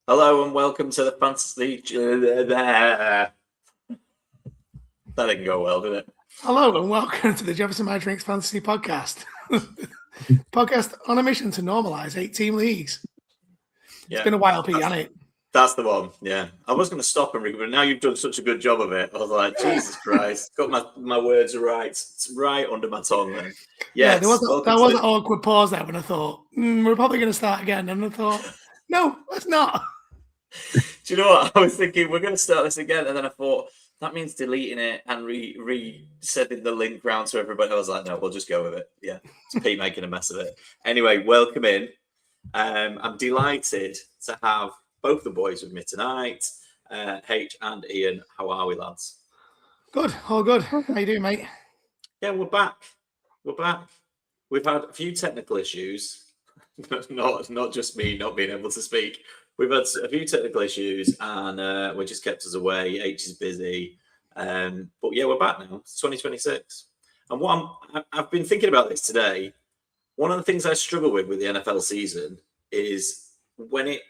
Hello and welcome to the Fantasy. That didn't go well, did it? Hello and welcome to the Jefferson My Drinks Fantasy Podcast. Podcast on a mission to normalise 8-team leagues. It's been a while, Pete, hasn't it? That's the one, yeah. I was going to stop and read, but now you've done such a good job of it. I was like, Jesus Christ, got my words right. It's right under my tongue then. Yes, there was an awkward pause there when I thought, we're probably going to start again. And I thought, no, let's not. Do you know what? I was thinking, we're going to start this again. And then I thought, that means deleting it and re-sending the link round to everybody. I was like, no, we'll just go with it. Yeah, it's Pete making a mess of it. Anyway, welcome in. I'm delighted to have both the boys with me tonight. H and Ian, how are we, lads? Good, all good. How you doing, mate? Yeah, we're back. We've had a few technical issues. not just me not being able to speak. We've had a few technical issues, and we just kept us away. H is busy, but yeah, we're back now. It's 2026, and I've been thinking about this today. One of the things I struggle with the NFL season is when it,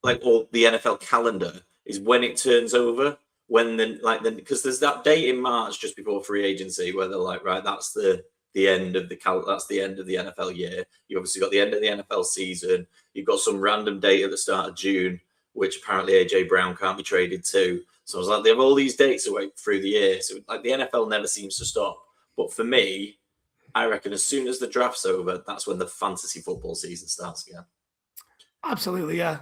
or the NFL calendar, is when it turns over. Because there's that date in March just before free agency where they're like, right, that's the end of the NFL year. You obviously got the end of the NFL season. You've got some random date at the start of June, which apparently AJ Brown can't be traded to. So I was like, they have all these dates away through the year. So like the NFL never seems to stop. But for me, I reckon as soon as the draft's over, that's when the fantasy football season starts again. Absolutely, yeah,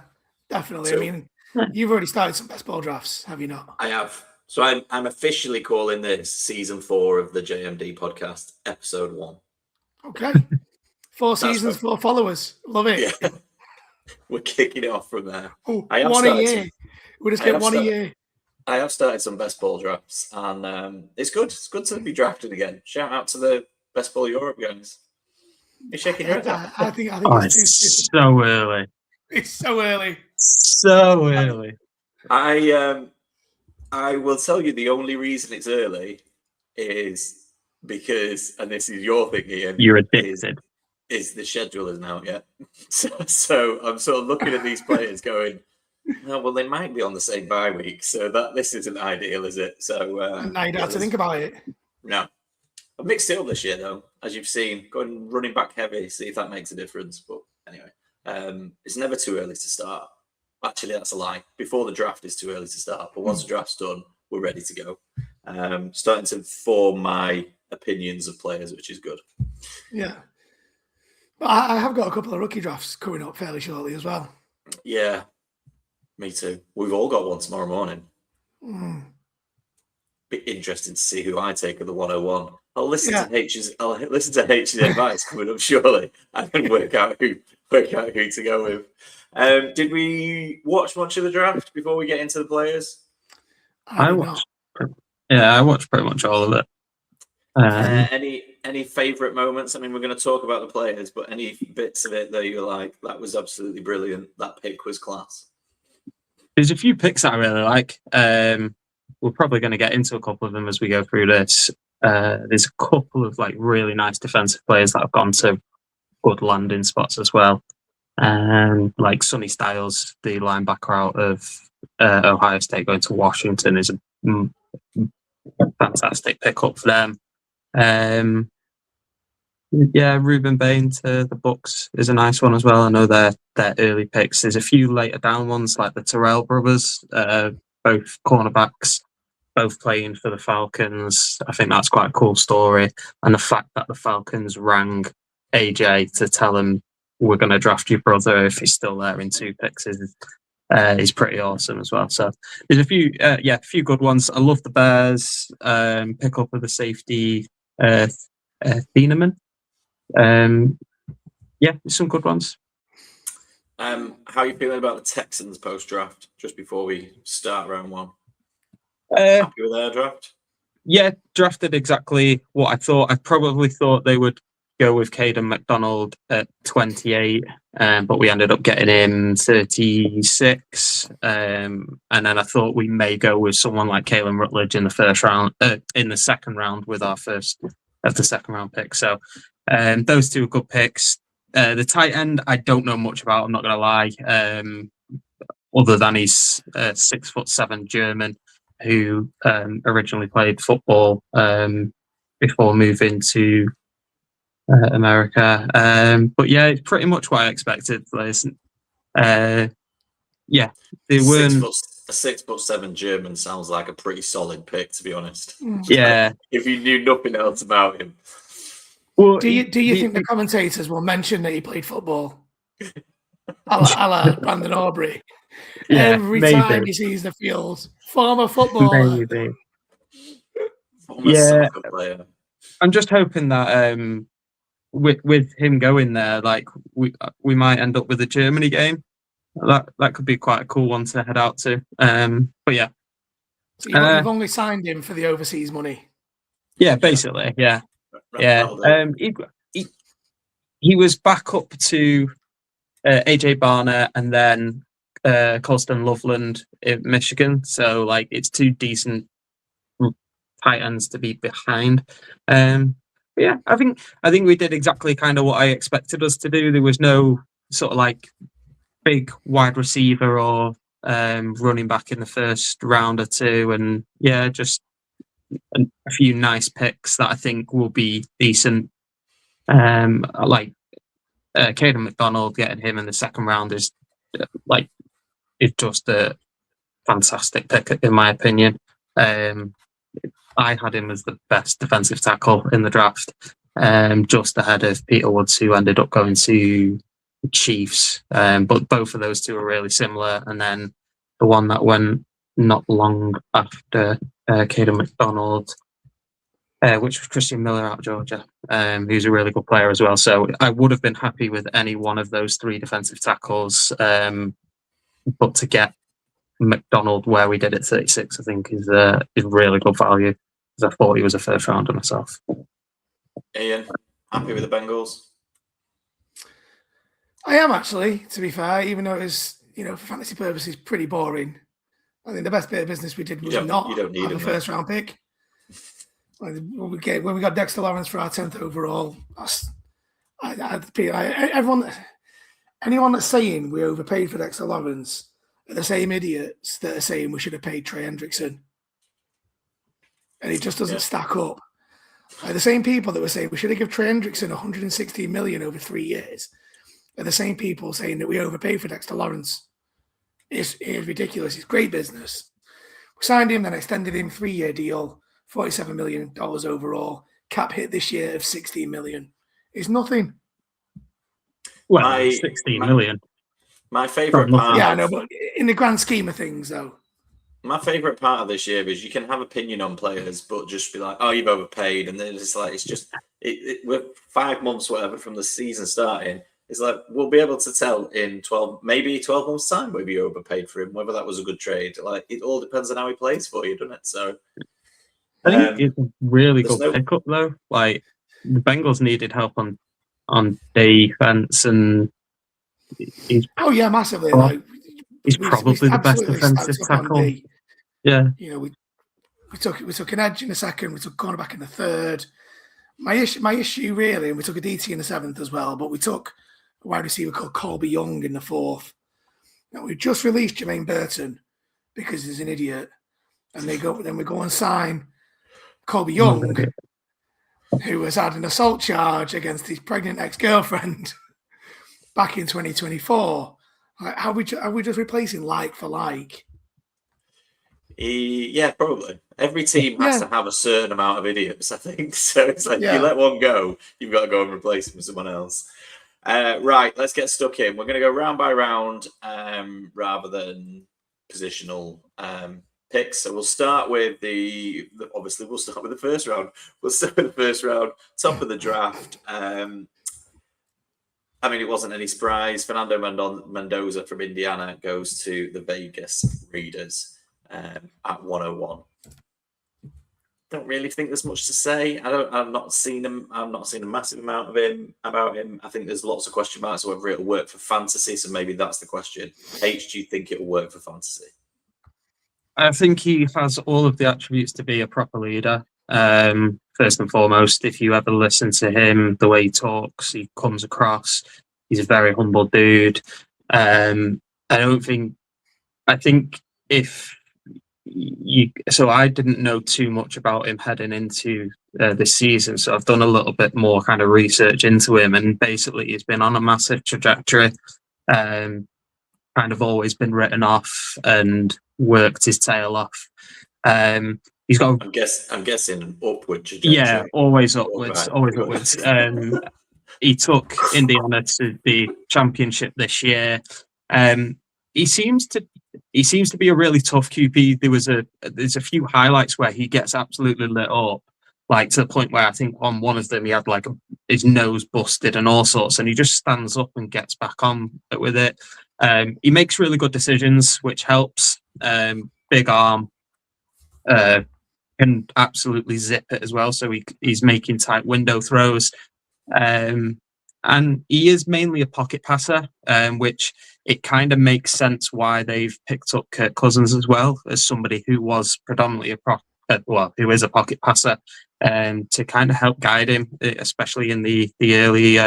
definitely. So, I mean, you've already started some best ball drafts, have you not? I have. So I'm officially calling this season 4 of the JMD podcast, episode 1. Okay. 4 seasons, 4 followers. Love it. Yeah. We're kicking it off from there. Oh, one a year. We just get one a year. I have started some best ball drafts, and it's good. It's good to be drafted again. Shout out to the Best Ball Europe guys. You're shaking your head out. I think it's so early. It's so early. So early. I will tell you the only reason it's early is because, and this is your thing, Ian. You're addicted. Is the schedule isn't out yet. So I'm sort of looking at these players going, oh, well, they might be on the same bye week. So this isn't ideal, is it? So now you don't have to think about it. No. I've mixed it up this year, though, as you've seen. Going running back heavy, see if that makes a difference. But anyway, it's never too early to start. Actually, that's a lie. Before the draft is too early to start. But once the draft's done, we're ready to go. Starting to form my opinions of players, which is good. Yeah. But I have got a couple of rookie drafts coming up fairly shortly as well. Yeah, me too. We've all got one tomorrow morning. Be interesting to see who I take at the 101. I'll listen to H's advice coming up shortly, and then work out who to go with. Did we watch much of the draft before we get into the players? I watched pretty much all of it. Any favourite moments? I mean, we're going to talk about the players, but any bits of it that you're like, that was absolutely brilliant. That pick was class. There's a few picks that I really like. We're probably going to get into a couple of them as we go through this. There's a couple of really nice defensive players that have gone to good landing spots as well. Like Sonny Styles, the linebacker out of Ohio State, going to Washington is a fantastic pickup for them. Ruben Bain to the Bucks is a nice one as well. I know they're early picks. There's a few later down ones like the Terrell brothers, both cornerbacks, both playing for the Falcons. I think that's quite a cool story. And the fact that the Falcons rang AJ to tell him we're going to draft your brother if he's still there in 2 picks is pretty awesome as well. So there's a few good ones. I love the Bears pick up of the safety Thieneman. There's some good ones. How are you feeling about the Texans post-draft, just before we start round 1? Happy with their draft? Yeah, drafted exactly what I thought. I probably thought they would go with Caden McDonald at 28, but we ended up getting him 36. And then I thought we may go with someone like Kalen Rutledge in the first round, in the second round with our first of the second round pick. So those two are good picks. The tight end, I don't know much about. I'm not going to lie. other than he's 6'7" German who originally played football before moving to America. But yeah, it's pretty much what I expected. Yeah, they weren't. A 6'7" German sounds like a pretty solid pick, to be honest. Yeah, if you knew nothing else about him. Well, do you think the commentators will mention that he played football? a la Brandon Aubrey. Yeah, Every time he sees the field, former footballer. Maybe. Former soccer player. I'm just hoping that with him going there, like we might end up with a Germany game. That could be quite a cool one to head out to. But yeah. So you've only signed him for the overseas money. Yeah, basically, yeah. He was back up to AJ Barner and then Colston Loveland in Michigan. So like it's two decent tight ends to be behind. Yeah, I think we did exactly kind of what I expected us to do. There was no sort of like big wide receiver or running back in the first round or two, and yeah, just a few nice picks that I think will be decent. Like Caden McDonald, getting him in the second round is just a fantastic pick in my opinion. I had him as the best defensive tackle in the draft, just ahead of Peter Woods, who ended up going to the Chiefs. But both of those two are really similar. And then the one that went not long after Caden McDonald, which was Christian Miller out of Georgia, who's a really good player as well. So I would have been happy with any one of those three defensive tackles. But to get McDonald where we did at 36, I think is really good value, because I thought he was a first rounder myself. Ian, happy with the Bengals? I am actually, to be fair, even though it was, for fantasy purposes, pretty boring. I think the best bit of business we did was not have a first round pick. When we got Dexter Lawrence for our 10th overall, anyone that's saying we overpaid for Dexter Lawrence are the same idiots that are saying we should have paid Trey Hendrickson. And it just doesn't stack up. The same people that were saying we should have given Trey Hendrickson $116 million over 3 years are the same people saying that we overpaid for Dexter Lawrence. It's ridiculous. It's great business. We signed him, then extended him 3-year deal, $47 million overall. Cap hit this year of $16 million. It's nothing. Well, $16 million. My favourite part. Yeah, I know, but in the grand scheme of things, though. My favourite part of this year is you can have opinion on players, but just be like, "Oh, you've overpaid," and then it's like we're 5 months, whatever, from the season starting. It's like we'll be able to tell in 12 months' time whether you overpaid for him, whether that was a good trade. Like it all depends on how he plays for you, doesn't it? So I think it's a really good pickup, though. Like the Bengals needed help on defense, and massively. He's probably the best defensive tackle. Yeah, we took an edge in the second. We took cornerback in the third. My issue really, and we took a DT in the 7th as well. But we took a wide receiver called Colby Young in the 4th. Now we just released Jermaine Burton because he's an idiot, and we go and sign Colby Young, who has had an assault charge against his pregnant ex-girlfriend back in 2024. Are we just replacing like for like? Yeah, probably. Every team has to have a certain amount of idiots, I think. So it's like if you let one go, you've got to go and replace him with someone else. Right, let's get stuck in. We're going to go round by round rather than positional picks. So we'll start with obviously we'll start with the first round. We'll start with the first round, top of the draft. It wasn't any surprise. Fernando Mendoza from Indiana goes to the Vegas Raiders at 101. Don't really think there's much to say. I've not seen him. I've not seen a massive amount about him. I think there's lots of question marks whether it'll work for fantasy. So maybe that's the question. H, do you think it'll work for fantasy? I think he has all of the attributes to be a proper leader. First and foremost, if you ever listen to him, the way he talks, he comes across, he's a very humble dude. I don't think I think if so I didn't know too much about him heading into this season, so I've done a little bit more kind of research into him, and basically he's been on a massive trajectory. Kind of always been written off and worked his tail off. He's got I'm guessing upward trajectory. yeah, always upwards, Right. always upwards. He took Indiana to the championship this year. He seems to be a really tough QB. There's a few highlights where he gets absolutely lit up, like to the point where I think on one of them he had like his nose busted and all sorts, and he just stands up and gets back on with it. He makes really good decisions, which helps. Big arm, can absolutely zip it as well. So he's making tight window throws. And he is mainly a pocket passer, which it kind of makes sense why they've picked up Kirk Cousins as well, as somebody who was predominantly who is a pocket passer, to kind of help guide him, especially in the early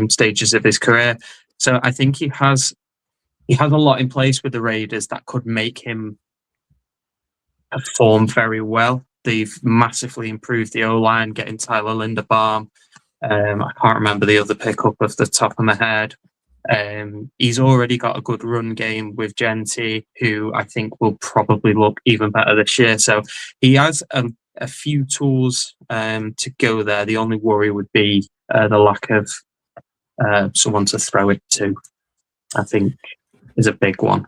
stages of his career. So I think he has a lot in place with the Raiders that could make him perform very well. They've massively improved the O-line, getting Tyler Linderbaum. I can't remember the other pickup off the top of my head. He's already got a good run game with Genty, who I think will probably look even better this year. So he has a few tools to go there. The only worry would be the lack of someone to throw it to, I think, is a big one.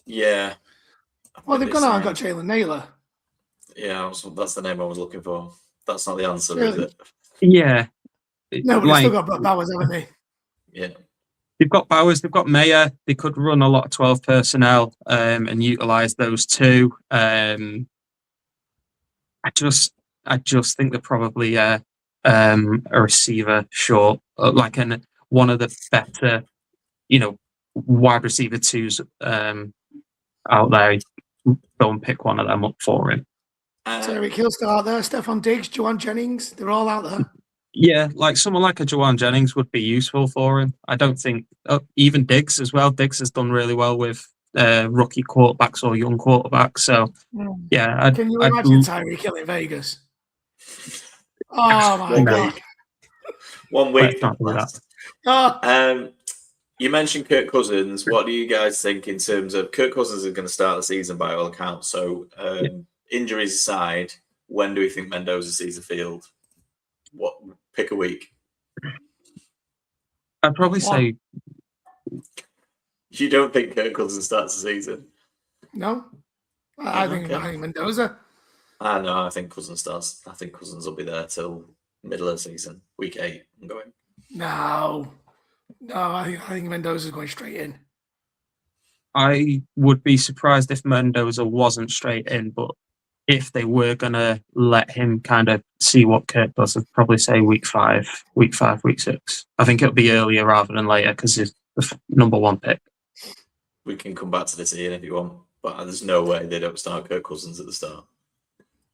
Yeah. Well, they've gone out and got Jalen Naylor. Yeah, that's the name I was looking for. That's not the answer, Really? is it? Yeah. No, but they've still got Brock Bowers, haven't they? Yeah. They've got Bowers, they've got Mayer. They could run a lot of 12 personnel and utilize those two. I just think they're probably a receiver short, like one of the better, wide receiver twos out there. Go and pick one of them up for him. Tyreek Hill still out there. Stephon Diggs, Juwan Jennings, they're all out there. Yeah, like someone like a Juwan Jennings would be useful for him. I don't think even Diggs as well. Diggs has done really well with rookie quarterbacks or young quarterbacks. So yeah, Can you imagine Tyreek Hill in Vegas? Oh my god! 1 week. Let's not do that. Oh. You mentioned Kirk Cousins. What do you guys think in terms of Kirk Cousins is going to start the season by all accounts? So injuries aside, when do we think Mendoza sees the field? What? Pick a week. I'd probably say. You don't think Kirk Cousins starts the season? No, I think Mendoza. No, I think Cousins starts. I think Cousins will be there till middle of the season, week 8. I'm going. No, I think Mendoza's going straight in. I would be surprised if Mendoza wasn't straight in, but if they were going to let him kind of see what Kirk does, I'd probably say week 5, week 6. I think it'll be earlier rather than later because he's the number 1 pick. We can come back to this, Ian, if you want, but there's no way they don't start Kirk Cousins at the start.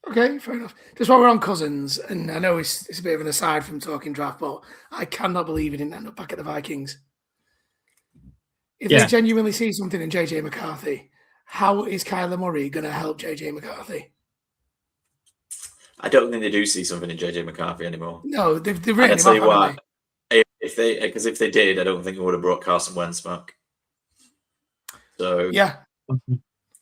Okay, fair enough. Just while we're on Cousins, and I know it's a bit of an aside from talking draft, but I cannot believe he didn't end up back at the Vikings. If they genuinely see something in JJ McCarthy, how is Kyler Murray going to help JJ McCarthy? I don't think they do see something in JJ McCarthy anymore. No, they've written him off, haven't they? If they did, I don't think it would have brought Carson Wentz back. So yeah,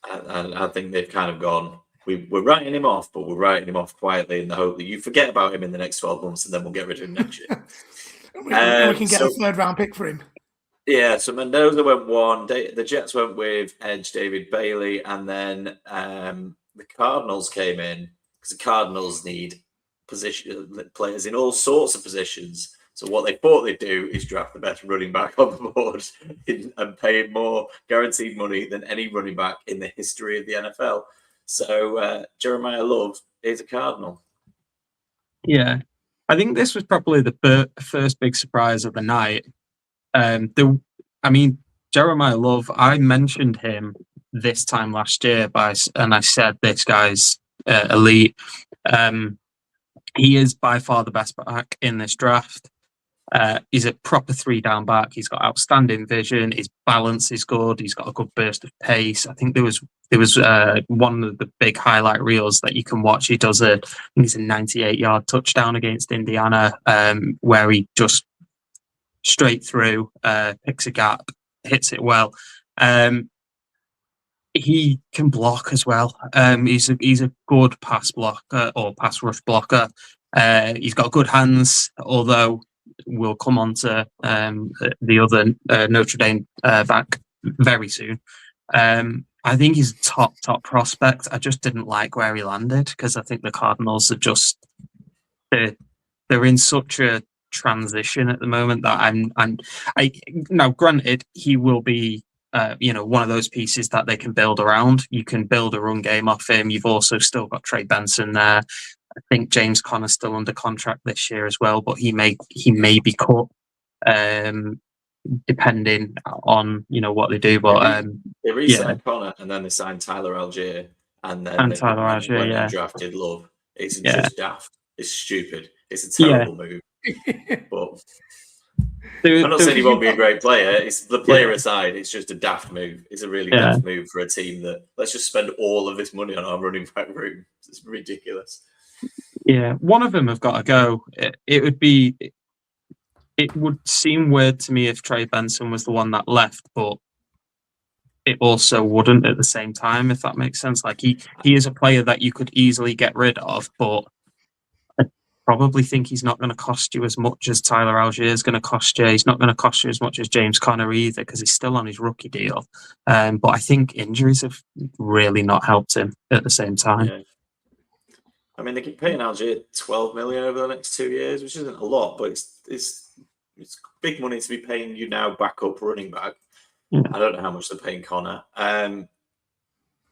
I think they've kind of gone. We're writing him off, but we're writing him off quietly in the hope that you forget about him in the next 12 months, and then we'll get rid of him next year. we can get a 3rd round pick for him. Yeah, so Mendoza went 1. The Jets went with edge David Bailey, and then the Cardinals came in because the Cardinals need players in all sorts of positions. So what they thought they'd do is draft the best running back on the board and pay more guaranteed money than any running back in the history of the NFL. So Jeremiah Love is a Cardinal. Yeah, I think this was probably the first big surprise of the night. Jeremiah Love, I mentioned him this time last year, and I said this guy's elite. He is by far the best back in this draft. He's a proper 3-down back. He's got outstanding vision. His balance is good. He's got a good burst of pace. I think there was one of the big highlight reels that you can watch. He does I think it's a 98-yard touchdown against Indiana, where he just straight through, picks a gap, hits it well. He can block as well. He's a good pass blocker or pass rush blocker. He's got good hands, although we'll come on to the other Notre Dame back very soon. I think he's a top prospect. I just didn't like where he landed because I think the Cardinals are just they're in such a transition at the moment that I now granted he will be one of those pieces that they can build around. You can build a run game off him. You've also still got Trey Benson there. I think James Conner's still under contract this year as well, but he may be cut depending on what they do. But they re-signed Conner and then they signed Tyler Algier and then they Tyler Algier, went and drafted Love. It's just daft. It's stupid. It's a terrible move. But I'm not saying he won't be a great player. It's the player aside. It's just a daft move. It's a really daft move for a team that let's just spend all of this money on our running back room. It's ridiculous. Yeah, one of them have got to go. It would seem weird to me if Trey Benson was the one that left, but it also wouldn't at the same time, if that makes sense. Like he is a player that you could easily get rid of, but I probably think he's not going to cost you as much as Tyler Algier is going to cost you. He's not going to cost you as much as James Conner either because he's still on his rookie deal. But I think injuries have really not helped him at the same time. Yeah. I mean, they keep paying Algier $12 million over the next 2 years, which isn't a lot, but it's big money to be paying you now backup running back. Yeah. I don't know how much they're paying Conner.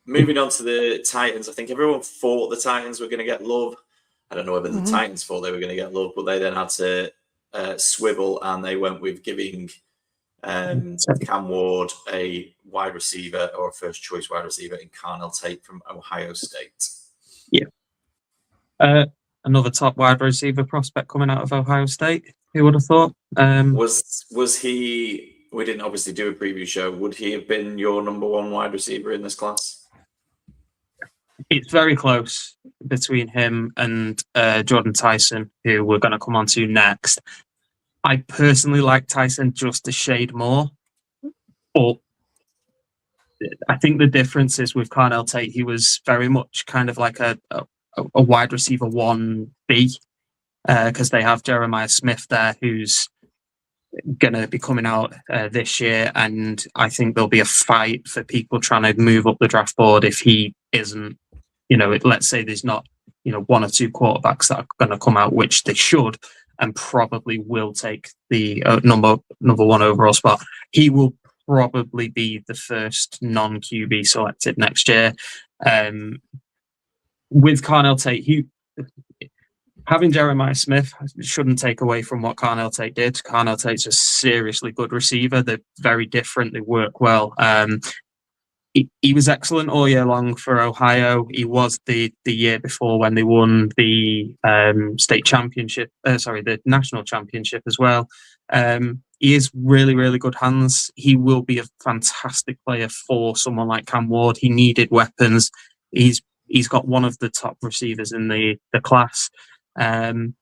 Moving on to the Titans, I think everyone thought the Titans were going to get Love. I don't know whether the Titans thought they were going to get Love, but they then had to swivel and they went with giving Cam Ward a wide receiver or a first choice wide receiver in Carnell Tate from Ohio State. Yeah. Another top wide receiver prospect coming out of Ohio State. Who would have thought? Was he? We didn't obviously do a preview show. Would he have been your number one wide receiver in this class? It's very close between him and Jordan Tyson, who we're going to come on to next. I personally like Tyson just a shade more, but I think the difference is with Carnell Tate, he was very much kind of like a wide receiver 1B because they have Jeremiah Smith there who's going to be coming out this year, and I think there'll be a fight for people trying to move up the draft board if he isn't, let's say there's not, one or two quarterbacks that are going to come out, which they should and probably will take the number one overall spot. He will probably be the first non-QB selected next year. With Carnell Tate, having Jeremiah Smith shouldn't take away from what Carnell Tate did. Carnell Tate's a seriously good receiver. They're very different. They work well. He was excellent all year long for Ohio. He was the year before when they won the state championship. The national championship as well. He is really, really good hands. He will be a fantastic player for someone like Cam Ward. He needed weapons. He's got one of the top receivers in the class. I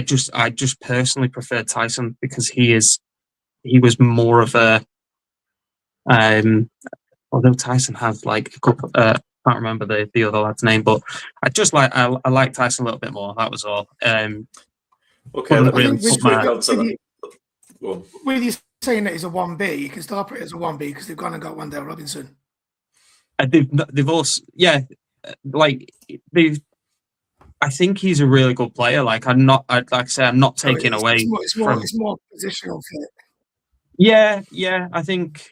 just personally prefer Tyson because he was more of a although Tyson has like a couple I can't remember the other lad's name, but I like Tyson a little bit more. That was all. Okay, with you saying that he's a 1B, you can still operate as a 1B because they've gone and got Wan'Dale Robinson. They've also I think he's a really good player. I'm not taking away. It's more positional fit. Yeah. I think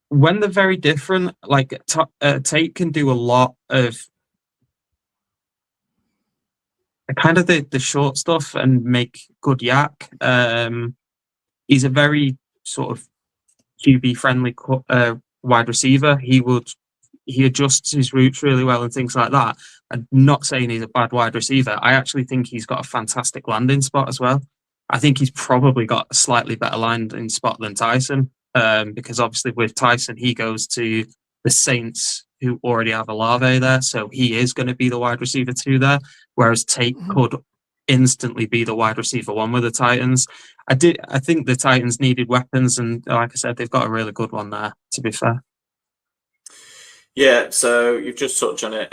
when they're very different, Tate can do a lot of kind of the short stuff and make good yak. He's a very sort of QB friendly wide receiver. He would he adjusts his routes really well and things like that. I'm not saying he's a bad wide receiver. I actually think he's got a fantastic landing spot as well. I think he's probably got a slightly better landing spot than Tyson, because obviously with Tyson, he goes to the Saints, who already have Olave there, so he is going to be the wide receiver 2 there, whereas Tate could instantly be the wide receiver 1 with the Titans. I think the Titans needed weapons, and like I said, they've got a really good one there, to be fair. Yeah, so you've just touched on it.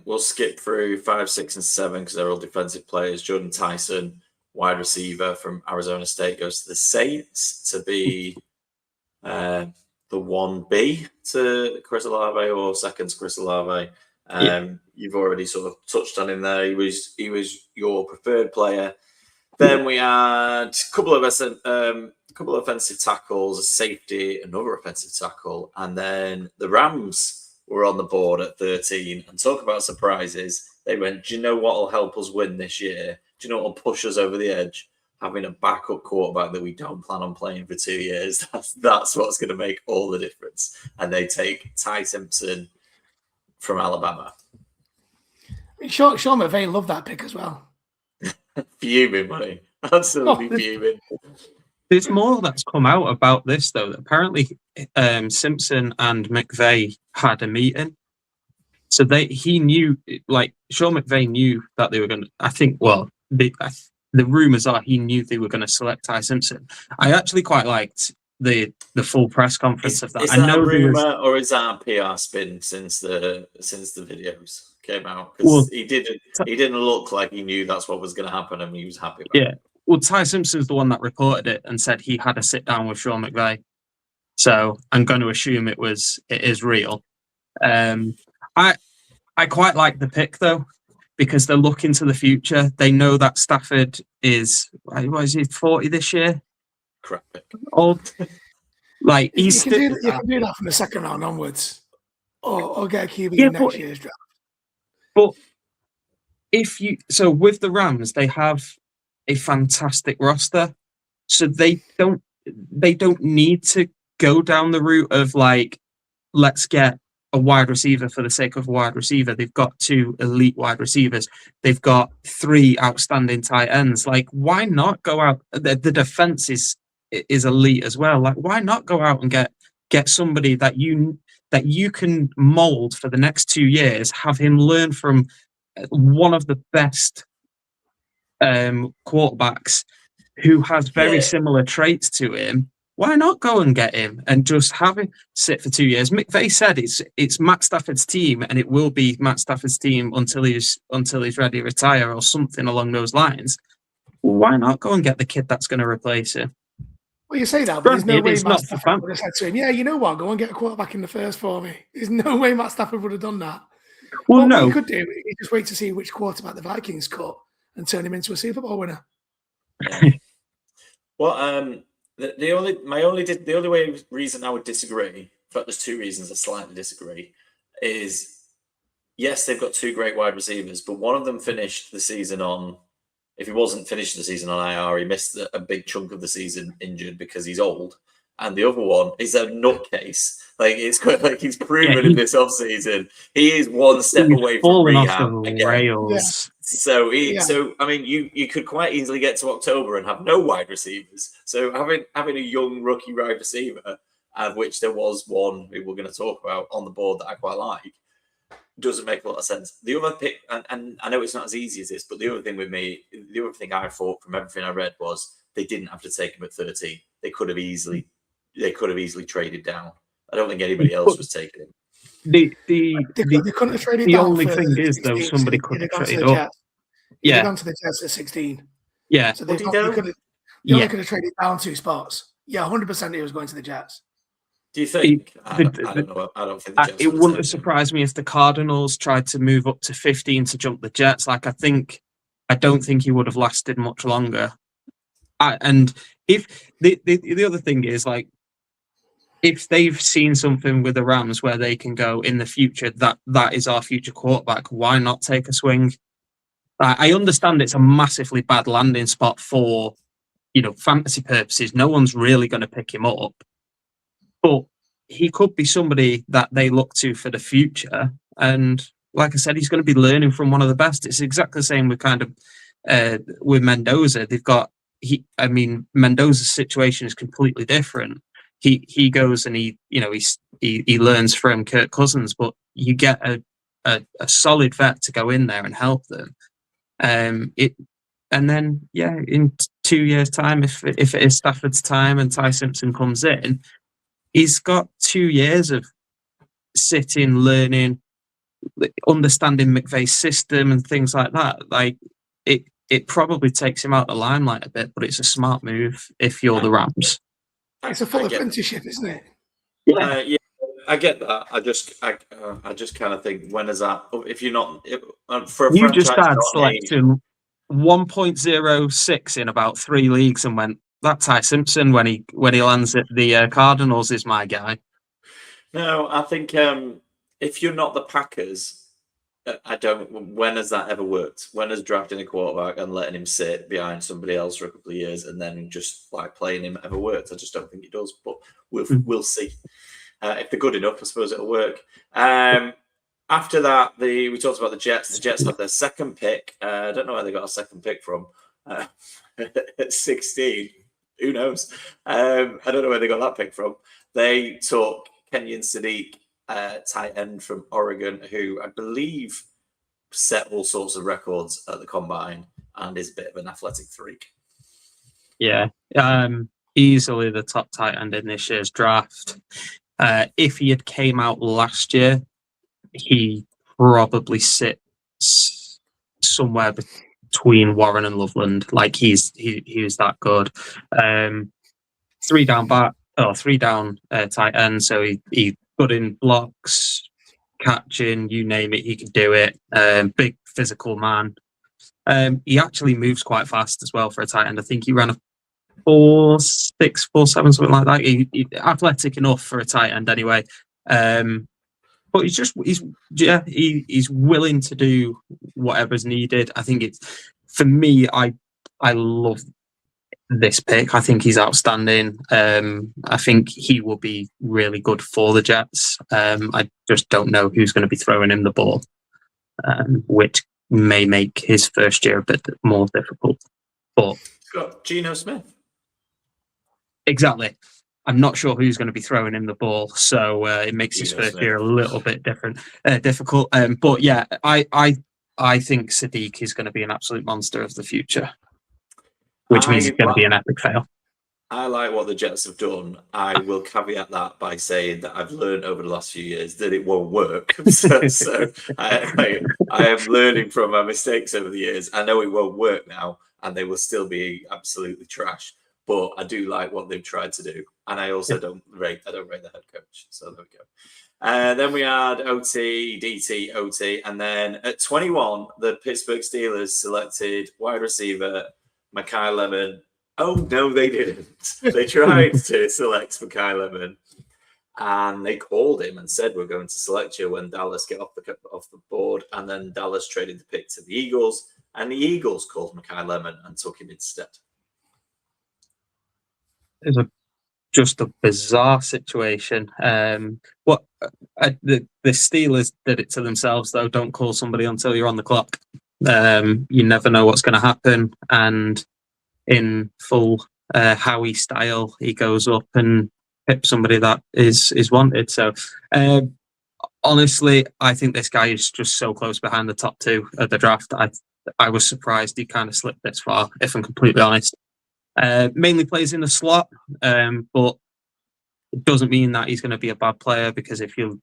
We'll skip through 5, 6, and 7 because they're all defensive players. Jordan Tyson, wide receiver from Arizona State, goes to the Saints to be the 1B to Chris Olave, or second to Chris Olave. You've already sort of touched on him there. He was your preferred player. Then we had a couple of offensive tackles, a safety, another offensive tackle, and then the Rams were on the board at 13. And talk about surprises. They went, do you know what will help us win this year? Do you know what will push us over the edge? Having a backup quarterback that we don't plan on playing for 2 years. That's what's going to make all the difference. And they take Ty Simpson from Alabama. I mean, Sean McVay loved that pick as well. Fuming, money. Absolutely fuming. There's more that's come out about this, though. Apparently, Simpson and McVay had a meeting. So he knew, like, Sean McVay knew that they were going to, I think, well, the rumors are he knew they were going to select Ty Simpson. I actually quite liked the full press conference of that. Is that a rumor or is that a PR spin since the videos came out? Because he didn't look like he knew that's what was going to happen, and he was happy about it. Well, Ty Simpson's the one that reported it and said he had a sit down with Sean McVay. So I'm going to assume it is real. I quite like the pick, though, because they're looking to the future. They know that Stafford is, what is he, 40 this year? Crap pick. Old. Like, you can do that from the second round onwards, or get a QB in next year's draft. But with the Rams, they have a fantastic roster, so they don't need to go down the route of, like, let's get a wide receiver for the sake of a wide receiver. They've got 2 elite wide receivers. They've got 3 outstanding tight ends. Like, why not go out? The defense is elite as well. Like, why not go out and get somebody that you can mold for the next 2 years, have him learn from one of the best quarterbacks who has very similar traits to him. Why not go and get him and just have him sit for 2 years? McVay said it's Matt Stafford's team, and it will be Matt Stafford's team until he's ready to retire, or something along those lines. Why not go and get the kid that's going to replace him? Well, you say that, but there's no way Matt Stafford would have said to him, "Yeah, you know what? Go and get a quarterback in the first for me." There's no way Matt Stafford would have done that. Well, no. What he could do is just wait to see which quarterback the Vikings cut and turn him into a Super Bowl winner. Well, the only reason I would disagree, in fact, there's 2 reasons I slightly disagree, is yes, they've got 2 great wide receivers, but one of them finished the season on, if he wasn't finished the season on IR, he missed a big chunk of the season injured because he's old. And the other one is a nutcase. Like, it's quite like he's proven in this offseason, he is one step away from rehab again. Yeah. So I mean, you could quite easily get to October and have no wide receivers. So having a young rookie wide receiver, of which there was one who we're going to talk about on the board that I quite like, doesn't make a lot of sense. The other pick, and I know it's not as easy as this, but the other thing I thought from everything I read was they didn't have to take him at 13. They could have easily traded down. I don't think anybody else was taking him. They couldn't have traded the down. The only thing is, though, somebody could have traded up. Yeah, gone to the Jets at 16. Yeah, so they only could have traded down 2 spots. Yeah, 100% he was going to the Jets. Do you think? I don't know. I don't think the Jets it wouldn't have surprised me if the Cardinals tried to move up to 15 to jump the Jets. Like, I don't think he would have lasted much longer. And if the other thing is, like, if they've seen something with the Rams where they can go in the future, that is our future quarterback, why not take a swing? I understand it's a massively bad landing spot for, fantasy purposes. No one's really going to pick him up. But he could be somebody that they look to for the future. And like I said, he's going to be learning from one of the best. It's exactly the same with with Mendoza. Mendoza's situation is completely different. He goes and he learns from Kirk Cousins, but you get a solid vet to go in there and help them. And then, in 2 years' time, if it is Stafford's time and Ty Simpson comes in, he's got 2 years of sitting, learning, understanding McVay's system and things like that. Like it probably takes him out of the limelight a bit, but it's a smart move if you're the Rams. It's a full apprenticeship, isn't it? Yeah, I get that. I just kind of think, when is that? If you're not for a You franchise, just started selecting 1.06 in about 3 leagues and went, that Ty Simpson when he lands at the Cardinals is my guy. No, I think if you're not the Packers, when has that ever worked? When has drafting a quarterback and letting him sit behind somebody else for a couple of years and then just like playing him ever worked? I just don't think it does, but we'll see. If they're good enough, I suppose it'll work. After that, we talked about the Jets. The Jets had their second pick. I don't know where they got a second pick from. At 16, who knows? I don't know where they got that pick from. They took Kenyon Sadiq, tight end from Oregon, who I believe set all sorts of records at the combine and is a bit of an athletic freak. Yeah, easily the top tight end in this year's draft. If he had came out last year, he probably sits somewhere between Warren and Loveland. Like he was that good. 3 down tight end. So he good in blocks, catching, you name it, he could do it. Big physical man. He actually moves quite fast as well for a tight end. I think he ran a 4.6, 4.7, something like that. He's athletic enough for a tight end anyway. But he's willing to do whatever's needed. I think for me, I love this pick. I think he's outstanding. I think he will be really good for the Jets. I just don't know who's going to be throwing him the ball, which may make his first year a bit more difficult. But it's got Geno Smith. Exactly. I'm not sure who's going to be throwing him the ball, so it makes his first year a little bit difficult. But yeah, I think Sadiq is going to be an absolute monster of the future, which means it's going to be an epic fail. I like what the Jets have done. I will caveat that by saying that I've learned over the last few years that it won't work. so I am learning from my mistakes over the years. I know it won't work now, and they will still be absolutely trash. But I do like what they've tried to do, and I also don't rate the head coach. So there we go. Then we had OT, DT, OT, and then at 21, the Pittsburgh Steelers selected wide receiver Mekhi Lemon. Oh no, they didn't. They tried to select Mekhi Lemon, and they called him and said, "We're going to select you when Dallas get off the board." And then Dallas traded the pick to the Eagles, and the Eagles called Mekhi Lemon and took him instead. It's just a bizarre situation. The Steelers did it to themselves, though. Don't call somebody until you're on the clock. You never know what's going to happen. And in full Howie style, he goes up and pips somebody that is wanted. So honestly, I think this guy is just so close behind the top 2 of the draft. I was surprised he kind of slipped this far, if I'm completely honest. Mainly plays in the slot, but it doesn't mean that he's going to be a bad player, because if you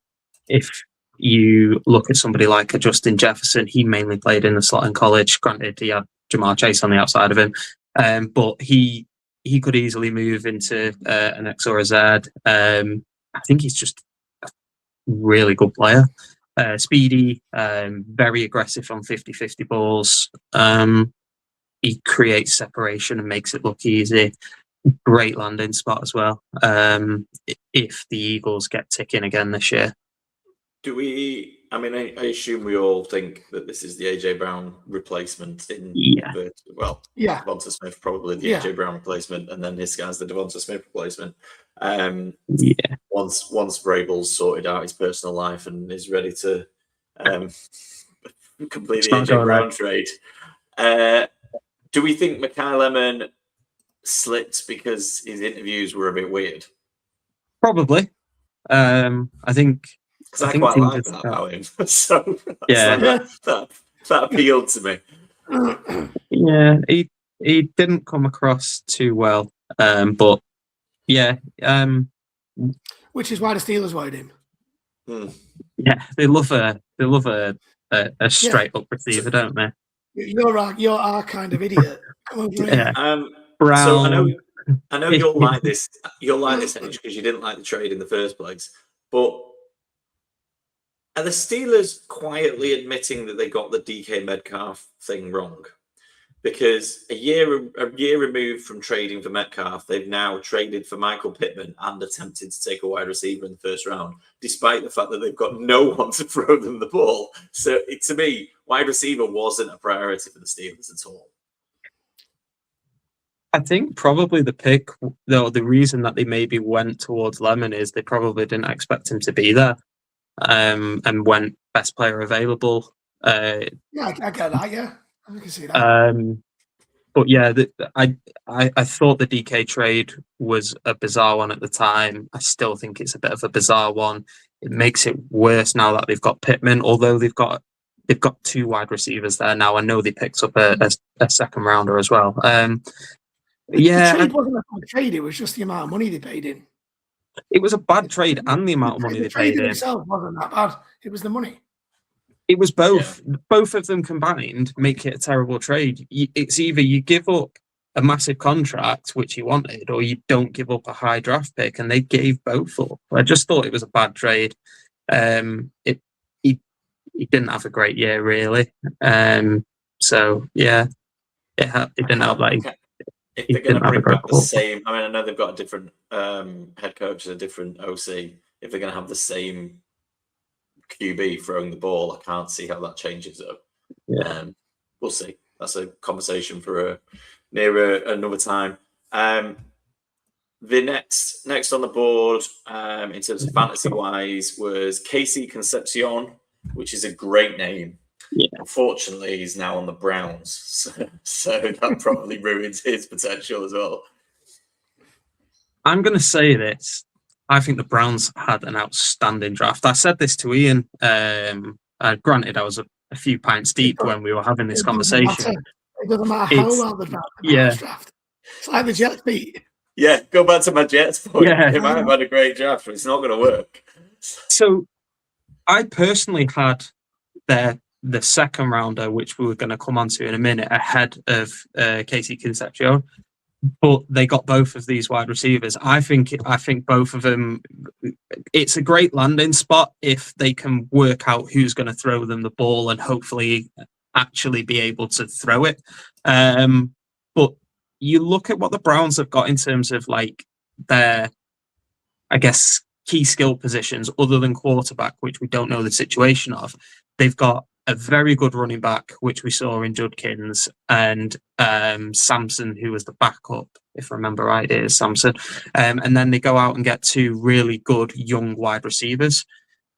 look at somebody like a Justin Jefferson, he mainly played in the slot in college. Granted, he had Jamar Chase on the outside of him, but he could easily move into an X or a Z. I think he's just a really good player. Speedy, very aggressive on 50-50 balls. He creates separation and makes it look easy. Great landing spot as well. If the Eagles get ticking again this year. I assume we all think that this is the AJ Brown replacement Devonta Smith, probably the AJ Brown replacement, and then this guy's the Devonta Smith replacement. Yeah. Once Vrabel's sorted out his personal life and is ready to complete the Start AJ going Brown trade. Do we think Mikhail Lemon slipped because his interviews were a bit weird? Probably. I think Because I think quite teams like would that start. about him. So Yeah. that appealed to me. Yeah, he didn't come across too well. But yeah, Which is why the Steelers wanted him. yeah, they love a straight up receiver, don't they? You're our kind of idiot. Come over here. Yeah. So I know Brown. you'll like this. You'll like this, Henry, because you didn't like the trade in the first place. But are the Steelers quietly admitting that they got the DK Metcalf thing wrong? Because a year removed from trading for Metcalf, they've now traded for Michael Pittman and attempted to take a wide receiver in the first round, despite the fact that they've got no one to throw them the ball. So to me, wide receiver wasn't a priority for the Steelers at all. I think probably the pick, though, the reason that they maybe went towards Lemon is they probably didn't expect him to be there, and went best player available. Yeah, I get that. Yeah, I can see that. But yeah, I thought the DK trade was a bizarre one at the time. I still think it's a bit of a bizarre one. It makes it worse now that they've got Pittman, although they've got two wide receivers there now. I know they picked up a second rounder as well. The trade wasn't a bad trade. It was just the amount of money they paid in. It was a bad trade, and the amount of money they paid in. Itself wasn't that bad. It was the money. It was both. Yeah. Both of them combined make it a terrible trade. It's either you give up a massive contract, which he wanted, or you don't give up a high draft pick, and they gave both up. I just thought it was a bad trade. He didn't have a great year, really. So yeah, it didn't help that. If they're going to bring back the same, I mean, I know they've got a different head coach and a different OC. If they're going to have the same QB throwing the ball, I can't see how that changes it. Yeah. We'll see. That's a conversation for near another time. The next on the board, in terms of fantasy wise, was Casey Concepcion, which is a great name. Yeah. Unfortunately, he's now on the Browns, so that probably ruins his potential as well. I'm going to say this. I think the Browns had an outstanding draft. I said this to Ian. Granted, I was a few pints deep when we were having this conversation. It doesn't matter how well the draft. It's like the Jets beat. Yeah, go back to my Jets point. Yeah. They might have had a great draft, but it's not going to work. So I personally had the second rounder, which we were going to come on to in a minute, ahead of Casey Concepcion. But they got both of these wide receivers. I think both of them. It's a great landing spot if they can work out who's going to throw them the ball and hopefully actually be able to throw it. But you look at what the Browns have got in terms of like their, I guess, key skill positions other than quarterback, which we don't know the situation of. They've got a very good running back, which we saw in Judkins, and Samson, who was the backup, if I remember right, it is Samson. And then they go out and get two really good young wide receivers.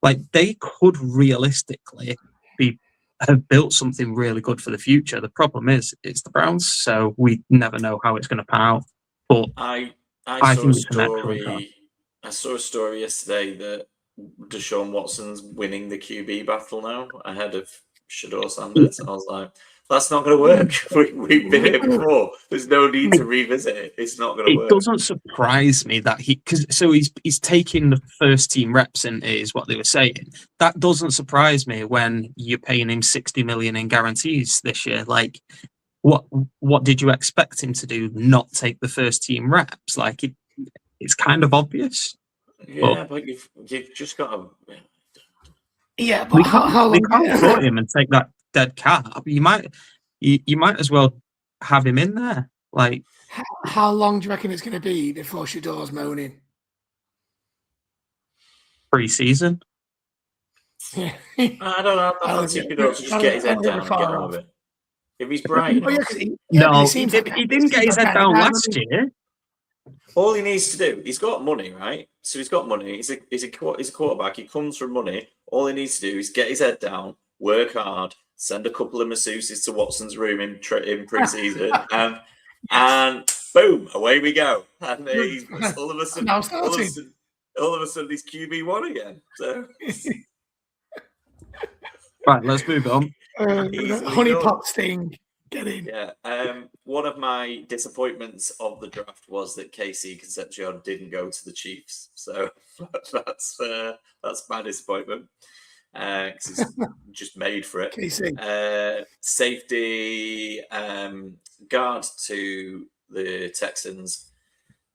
Like, they could realistically have built something really good for the future. The problem is, it's the Browns, so we never know how it's going to pan out. But I think it's an excellent draft. I saw a story yesterday that Deshaun Watson's winning the QB battle now ahead of Shedeur Sanders. I was like, that's not going to work. We've been here before. There's no need to revisit it. It's not going to work. It doesn't surprise me that he's taking the first team reps in, is what they were saying. That doesn't surprise me when you're paying him $60 million in guarantees this year. Like, what did you expect him to do? Not take the first team reps? Like, it's kind of obvious. Yeah, but you've just got to. Yeah, but how long? They can't put him and take that dead cap. You might as well have him in there. Like, how long do you reckon it's going to be before Shedeur's moaning? Pre-season. Yeah. I don't know. I think Shedeur to just get his head down and get on with it. If he's bright, he didn't get his head down last year. All he needs to do, he's got money, right? So he's got money. He's a quarterback. He comes from money. All he needs to do is get his head down, work hard, send a couple of masseuses to Watson's room in pre-season, and boom, away we go. And he's all of a sudden, Now all of a starting. sudden, all of a sudden he's QB1 again. So Right, let's move on. Easily Honey done. pot sting. Get in. yeah, one of my disappointments of the draft was that KC Concepcion didn't go to the Chiefs. So that's my disappointment because he's just made for it. KC. Safety guard to the Texans.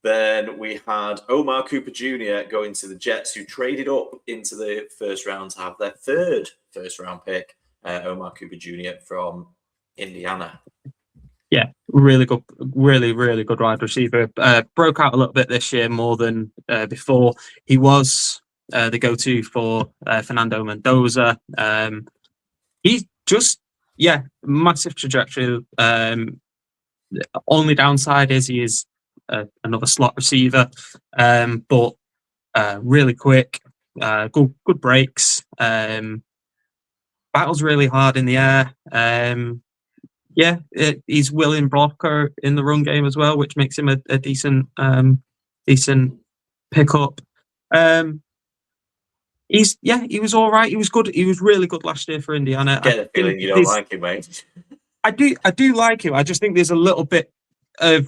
Then we had Omar Cooper Jr. going to the Jets, who traded up into the first round to have their third first-round pick, Omar Cooper Jr. from Indiana. Yeah, really good, really good wide receiver. Broke out a little bit this year more than before. He was the go-to for Fernando Mendoza. He's just, massive trajectory. Only downside is he is another slot receiver, but really quick, good breaks. Battles really hard in the air. He's willing blocker in the run game as well, which makes him a decent pickup. He was all right. He was good. He was really good last year for Indiana. Get a feeling you don't like him, mate. I do like him. I just think there's a little bit of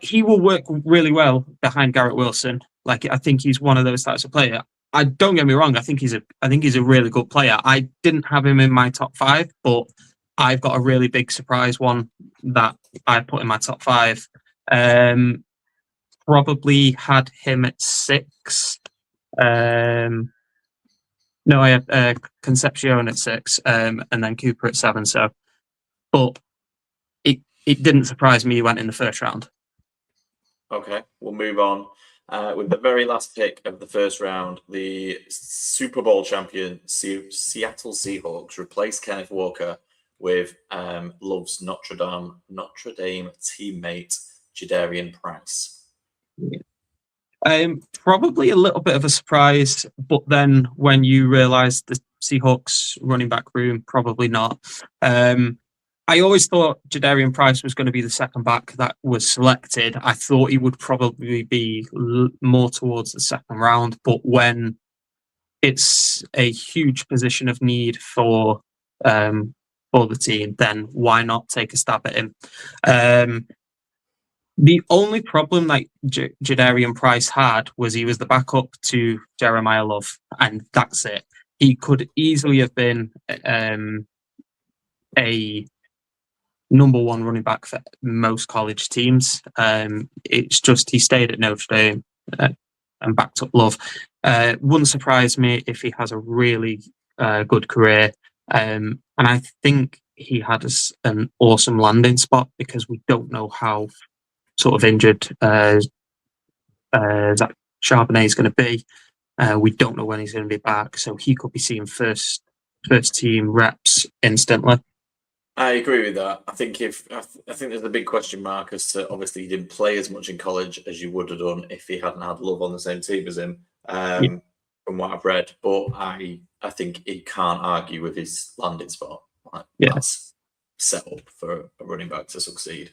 he will work really well behind Garrett Wilson. I think he's one of those types of player. I don't get me wrong. I think he's a really good player. I didn't have him in my top 5, but I've got a really big surprise one that I put in my top 5. Probably had him at 6. No, I had Concepcion at 6, and then Cooper at 7. So, but it didn't surprise me he went in the first round. Okay, we'll move on. With the very last pick of the first round, the Super Bowl champion Seattle Seahawks replaced Kenneth Walker with Love's Notre Dame teammate Jadarian Price. Probably a little bit of a surprise, but then when you realise the Seahawks running back room, probably not. I always thought Jadarian Price was going to be the second back that was selected. I thought he would probably be more towards the second round, but when it's a huge position of need for the team, then why not take a stab at him? The only problem that Jadarian Price had was he was the backup to Jeremiah Love, and that's it. He could easily have been a number 1 running back for most college teams. It's just he stayed at Notre Dame and backed up Love. Wouldn't surprise me if he has a really good career. And I think he had an awesome landing spot because we don't know how sort of injured Zach Charbonnet is going to be. We don't know when he's going to be back, so he could be seeing first team reps instantly. I agree with that. I think there's a big question mark as to, obviously he didn't play as much in college as you would have done if he hadn't had Love on the same team as him. From what I've read, but I think he can't argue with his landing spot. That's set up for a running back to succeed.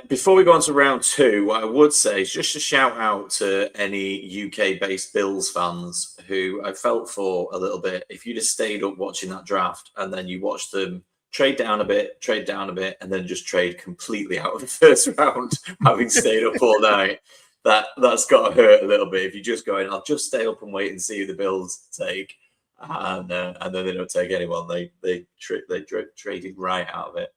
Before we go on to round 2, what I would say is just a shout out to any UK-based Bills fans who I felt for a little bit. If you'd have stayed up watching that draft and then you watched them trade down a bit, and then just trade completely out of the first round, having stayed up all night, that's got to hurt a little bit. If you're just going, I'll just stay up and wait and see who the Bills take, and then they don't take anyone. They traded right out of it.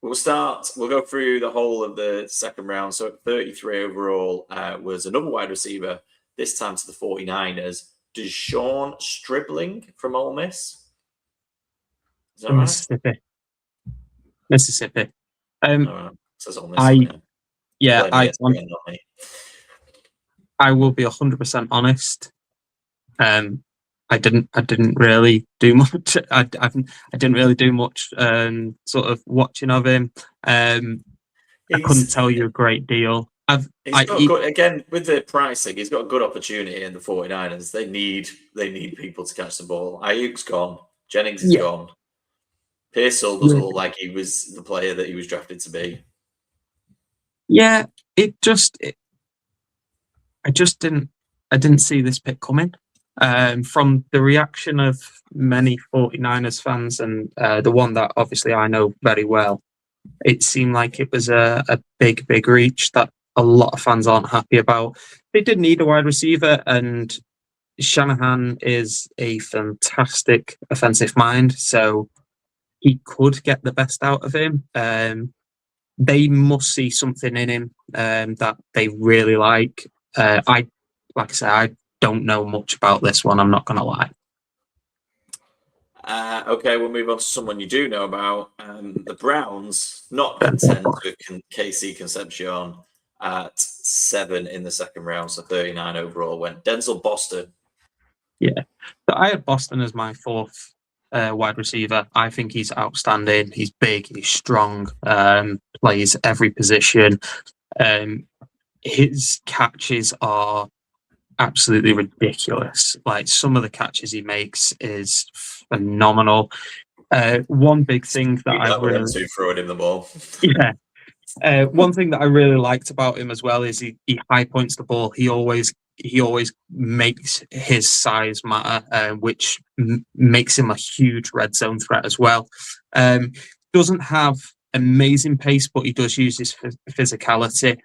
We'll go through the whole of the second round. So at 33 overall was another wide receiver, this time to the 49ers, Deshaun Stribling from Ole Miss. Is that right? Mississippi. Says Ole Miss. I will be 100% honest. I didn't really do much. I didn't really do much sort of watching of him. I couldn't tell you a great deal. He's got good, again with the pricing. He's got a good opportunity in the 49ers. They need people to catch the ball. Ayuk's gone. Jennings is gone. Pearsall doesn't look like he was the player that he was drafted to be. Yeah, I didn't see this pick coming. From the reaction of many 49ers fans and the one that obviously I know very well, it seemed like it was a big reach that a lot of fans aren't happy about. They did need a wide receiver, and Shanahan is a fantastic offensive mind, so he could get the best out of him. They must see something in him that they really like. Like I said, I don't know much about this one. I'm not going to lie. Okay, we'll move on to someone you do know about. The Browns, not content with KC Concepcion at 7 in the second round, so 39 overall, went Denzel Boston. Yeah, so I had Boston as my 4th wide receiver. I think he's outstanding. He's big, he's strong, plays every position. His catches are absolutely ridiculous. Like, some of the catches he makes is phenomenal. One big thing that I really throwing him the ball. Yeah. One thing that I really liked about him as well is he high points the ball. He always makes his size matter, which makes him a huge red zone threat as well. Doesn't have amazing pace, but he does use his physicality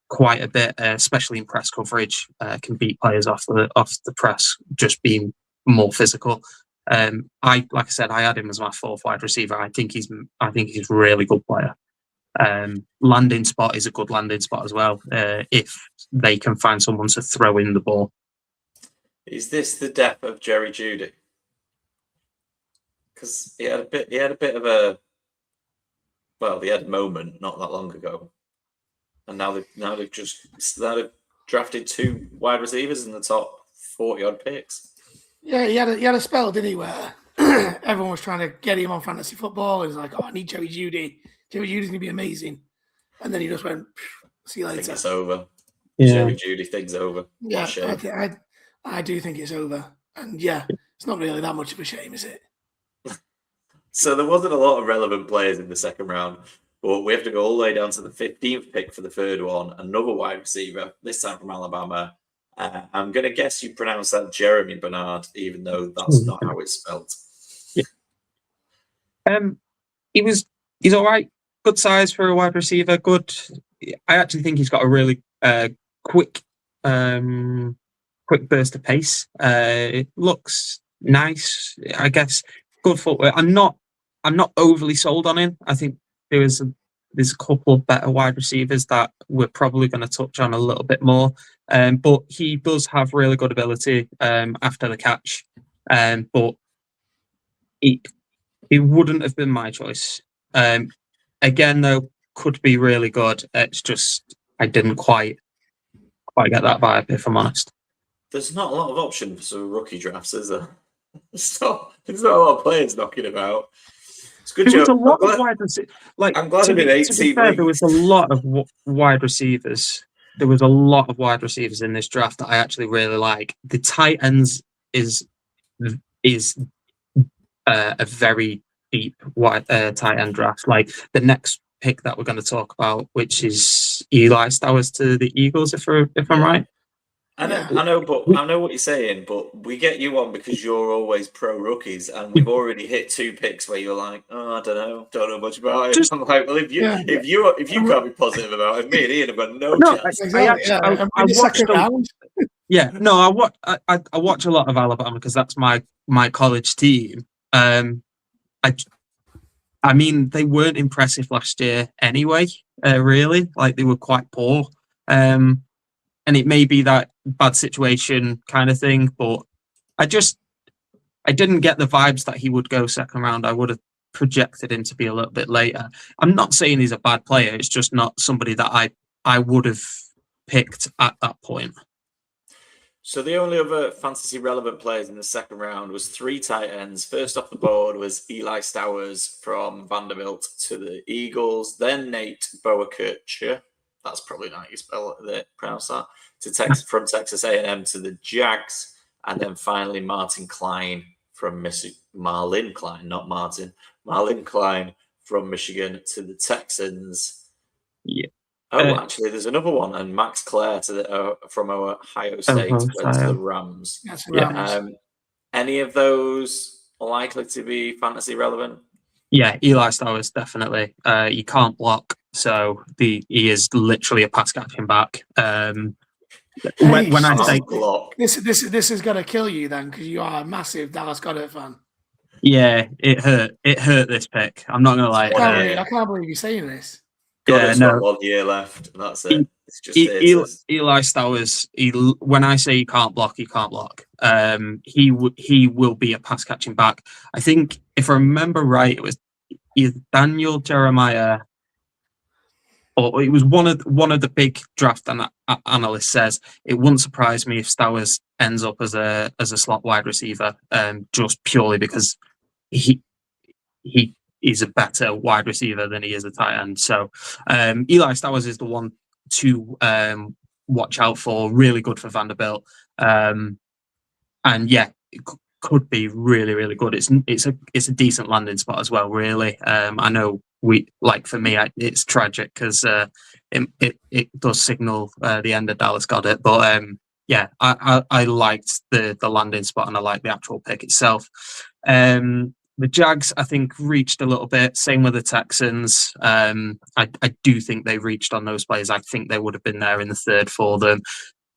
quite a bit, especially in press coverage. Can beat players off the press, just being more physical. Like I said, I had him as my 4th wide receiver. I think he's a really good player. Landing spot is a good landing spot as well, if they can find someone to throw in the ball. Is this the depth of Jerry Jeudy? Because he had a bit of a moment not that long ago, and now they've drafted 2 wide receivers in the top 40 odd picks. Yeah, he had a spell, didn't he, where everyone was trying to get him on fantasy football, and he's like, "Oh, I need Jerry Jeudy. Jerry Judy's gonna be amazing," and then he just went, "See you later." I think it's over. Yeah. Jerry Jeudy thing's over. Yeah, I do think it's over, and yeah, it's not really that much of a shame, is it? So there wasn't a lot of relevant players in the second round, but we have to go all the way down to the 15th pick for the 3rd one. Another wide receiver, this time from Alabama. I'm going to guess you pronounce that Jeremy Bernard, even though that's not how it's spelled. Yeah. He's all right. Good size for a wide receiver. Good. I actually think he's got a really quick burst of pace. It looks nice. I guess good footwork. I'm not overly sold on him. I think there's a couple of better wide receivers that we're probably going to touch on a little bit more. But he does have really good ability after the catch. But he wouldn't have been my choice. Again, though, could be really good. It's just I didn't quite get that vibe, if I'm honest. There's not a lot of options for rookie drafts, is there? There's not a lot of players knocking about. It's good. There was a lot of wide receivers. Like, I'm glad to be fair, there was a lot of wide receivers. There was a lot of wide receivers in this draft that I actually really like. The tight ends is a very deep tight end draft. Like the next pick that we're going to talk about, which is Eli Stowers to the Eagles, if I'm right. I know what you're saying, but we get you on because you're always pro rookies, and we've already hit 2 picks where you're like, "Oh, I don't know much about it." I'm like, "Well, if you can't be positive about it, me and Ian have got no chance." Exactly. I watched Yeah, no, I watch a lot of Alabama because that's my college team. I mean, they weren't impressive last year anyway. Really, like they were quite poor. And it may be that bad situation kind of thing, but I didn't get the vibes that he would go second round. I would have projected him to be a little bit later. I'm not saying he's a bad player. It's just not somebody that I would have picked at that point. So the only other fantasy relevant players in the second round was 3 tight ends. First off the board was Eli Stowers from Vanderbilt to the Eagles, then Nate Boakircher, that's probably not how you spell it, pronounce that, from Texas A&M to the Jags, and then finally Marlin Klein from Marlin Klein, not Martin, Marlin Klein from Michigan to the Texans. Yeah. Oh, actually, there's another one, and Max Clare from Ohio State went to the Rams. That's the Rams. Any of those likely to be fantasy relevant? Yeah, Eli Stowers definitely. He can't block, so he is literally a pass catching back. When I say block, this is gonna kill you then, because you are a massive Dallas Goedert fan. yeah, it hurt. It hurt this pick. I'm not gonna lie. I can't believe you're saying this. Goedert's got 1 year left. That's it. It's just Eli Stowers. When I say he can't block, he can't block. He will be a pass catching back. I think if I remember right, it was either Daniel Jeremiah, or it was one of the big draft analysts says it wouldn't surprise me if Stowers ends up as a slot wide receiver, just purely because he is a better wide receiver than he is a tight end. So Eli Stowers is the one to watch out for. Really good for Vanderbilt, and yeah, it could be really, really good. It's a decent landing spot as well. Really, I know for me, it's tragic because it does signal the end of Dallas Goedert, but yeah, I liked the landing spot and I like the actual pick itself. The Jags, I think, reached a little bit. Same with the Texans. I do think they reached on those players. I think they would have been there in the third for them.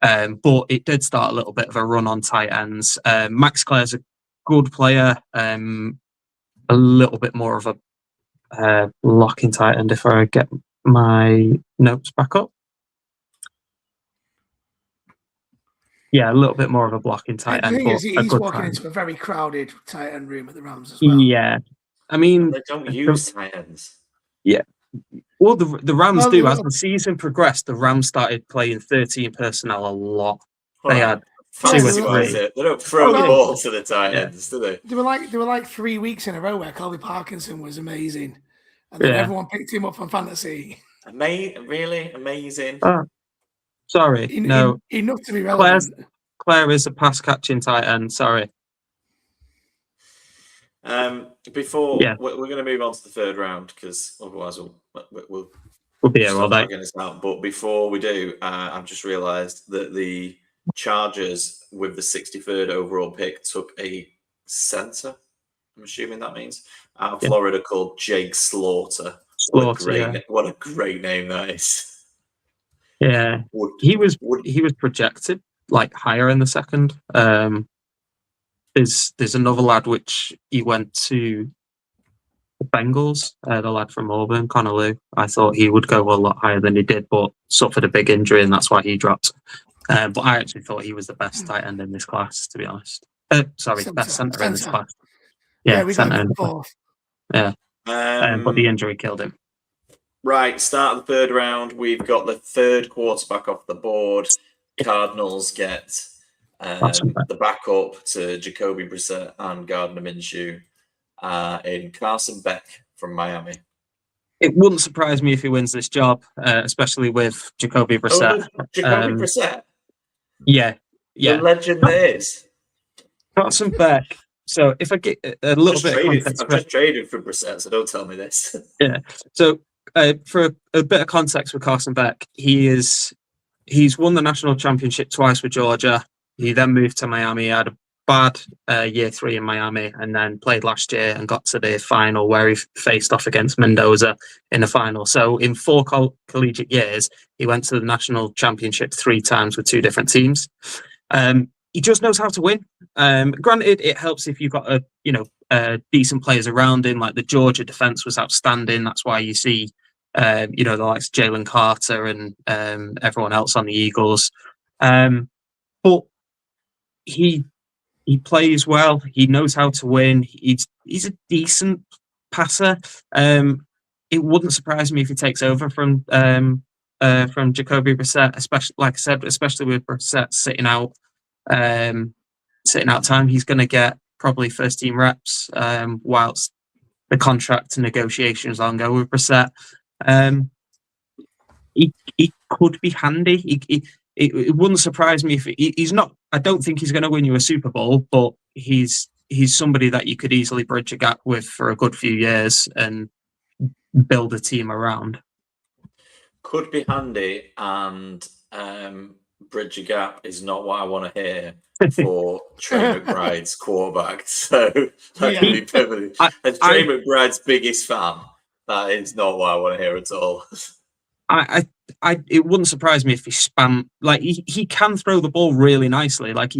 But it did start a little bit of a run on tight ends. Max Clare's a good player. A little bit more of a blocking tight end if I get my notes back up. Yeah, a little bit more of a blocking tight end. He's walking into a very crowded tight end room at the Rams as well. Yeah, I mean, they don't use tight ends. Yeah, well, the Rams do. As the season progressed, the Rams started playing 13 personnel a lot. They had 2 or 3. They don't throw the ball to the tight ends, do they? There were like 3 weeks in a row where Colby Parkinson was amazing, and then everyone picked him up on fantasy. Really amazing. Sorry, no. Enough to be relevant. Claire is a pass catching tight end. Sorry. We're going to move on to the third round because otherwise we'll be here all day. But before we do, I've just realised that the Chargers with the 63rd overall pick took a center. I'm assuming that means out of Florida called Jake Slaughter. What a great name that is. Yeah, he was projected like higher in the second. There's another lad which he went to the Bengals, the lad from Auburn, Connor Lew. I thought he would go a lot higher than he did, but suffered a big injury and that's why he dropped. But I actually thought he was the best tight end in this class, to be honest. Best center in this class. Yeah, we got him fourth. Yeah, but the injury killed him. Right, start of the third round. We've got the third quarterback off the board. Cardinals get the backup to Jacoby Brissett and Gardner Minshew in Carson Beck from Miami. It wouldn't surprise me if he wins this job, especially with Jacoby Brissett. Jacoby Brissett? Yeah. The legend that is. Carson Beck. So if I get a little bit of context. I've just traded for Brissett, so don't tell me this. Yeah. So for a bit of context with Carson Beck, he's won the national championship twice with Georgia. He then moved to Miami. He had a bad year 3 in Miami and then played last year and got to the final where he faced off against Mendoza in the final. So in 4 collegiate years, he went to the national championship 3 times with 2 different teams. He just knows how to win. Granted, it helps if you've got decent players around him. Like the Georgia defense was outstanding. That's why you see, the likes of Jalen Carter and everyone else on the Eagles. But he plays well. He knows how to win. He's a decent passer. It wouldn't surprise me if he takes over from Jacoby Brissett, especially with Brissett sitting out. sitting out time. He's going to get probably first team reps whilst the contract negotiations ongoing with Brissett. He could be handy. It wouldn't surprise me if he's not. I don't think he's going to win you a Super Bowl, but he's somebody that you could easily bridge a gap with for a good few years and build a team around. Could be handy, and bridge a gap is not what I want to hear for Trey McBride's quarterback. So that can be perfectly. As Trey McBride's biggest fan, that is not what I want to hear at all. It wouldn't surprise me if he spam, like he can throw the ball really nicely. Like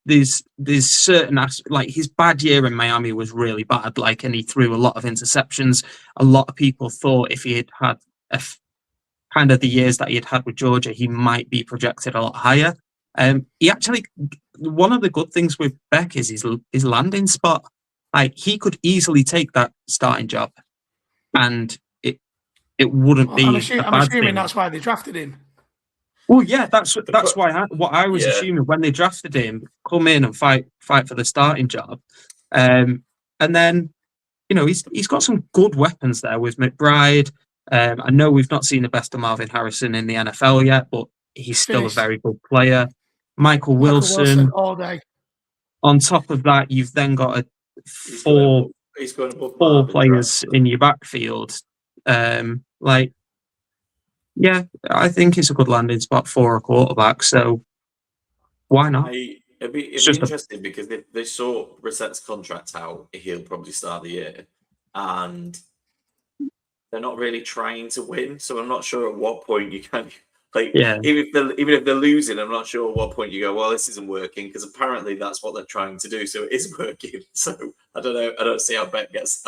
there's certain like his bad year in Miami was really bad. Like, and he threw a lot of interceptions. A lot of people thought if he had kind of the years that he had with Georgia, he might be projected a lot higher. He actually, one of the good things with Beck is his landing spot. Like, he could easily take that starting job, and it wouldn't be. I'm assuming that's why they drafted him. Well, yeah, that's why what I was assuming when they drafted him, come in and fight for the starting job, and then he's got some good weapons there with McBride. I know we've not seen the best of Marvin Harrison in the NFL yet, but he's still a very good player. Michael Wilson all day. On top of that, you've then got four players in your backfield. I think it's a good landing spot for a quarterback. So why not? It'd be interesting because if they saw Brissett's contract out, he'll probably start the year, and they're not really trying to win. So I'm not sure at what point you can even if they're losing, I'm not sure at what point you go, well, this isn't working, because apparently that's what they're trying to do. So it is working. So I don't know. I don't see how Beck gets